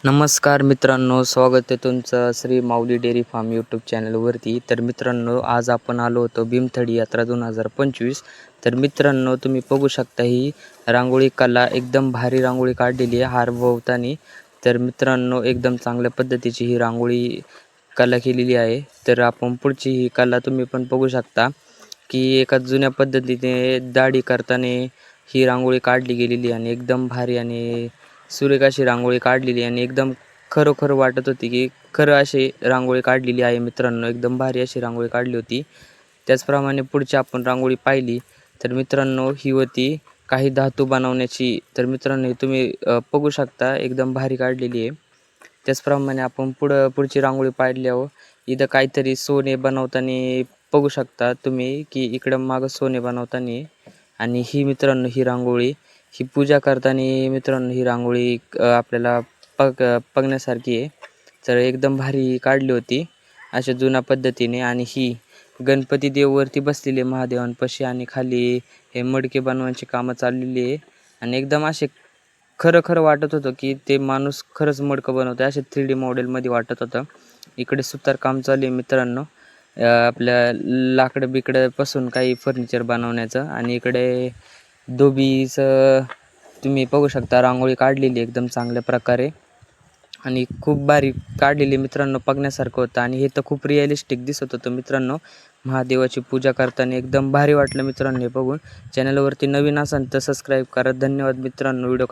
नमस्कार मित्रांनो, स्वागत आहे तुमचं श्री माऊली डेअरी फार्म यूट्यूब चॅनलवरती. तर मित्रांनो, आज आपण आलो होतो भीमथडी यात्रा 2025. तर मित्रांनो, तुम्ही बघू शकता ही रांगोळी कला एकदम भारी रांगोळी काढलेली आहे हारभोवतानी. तर मित्रांनो, एकदम चांगल्या पद्धतीची ही रांगोळी कला केलेली आहे. तर आपण पुढची ही कला तुम्ही पण बघू शकता की एका जुन्या पद्धतीने दाढी करताना ही रांगोळी काढली गेलेली आणि एकदम भारी आणि सुरेख अशी रांगोळी काढलेली आणि एकदम खरोखर वाटत होती की खरं अशी रांगोळी काढलेली आहे मित्रांनो. एकदम भारी अशी रांगोळी काढली होती. त्याचप्रमाणे पुढची आपण रांगोळी पाहिली तर मित्रांनो, ही होती काही धातू बनवण्याची. तर मित्रांनो, तुम्ही बघू शकता एकदम भारी काढलेली आहे. त्याचप्रमाणे आपण पुढची रांगोळी पाहिल्यावर इथं काहीतरी सोने बनवताना बघू शकता तुम्ही की इकडं मागं सोने बनवताना. आणि ही मित्रांनो, ही रांगोळी ही पूजा करताना मित्रांनो, ही रांगोळी आपल्याला बघण्यासारखी आहे. तर एकदम भारी काढली होती अशा जुन्या पद्धतीने. आणि ही गणपती देववरती बसलेले महादेवांपाशी आणि खाली हे मडके बनवायची कामं चाललेली आहे. आणि एकदम असे खरं वाटत होतं की ते माणूस खरंच मडकं बनवतं, असे 3D मॉडेलमध्ये वाटत होतं. इकडे सुतारकाम चालू आहे मित्रांनो, आपल्या लाकडं बिकडंपासून काही फर्निचर बनवण्याचं. आणि इकडे धोबीचं तुम्ही बघू शकता रांगोळी काढलेली एकदम चांगल्या प्रकारे आणि खूप भारी काढलेली मित्रांनो, बघण्यासारखं होतं. आणि हे तर खूप रिअलिस्टिक दिसत होतं मित्रांनो. महादेवाची पूजा करताना एकदम भारी वाटलं मित्रांनो हे बघून. चॅनलवरती नवीन असाल तर सबस्क्राईब करा. धन्यवाद मित्रांनो. व्हिडिओ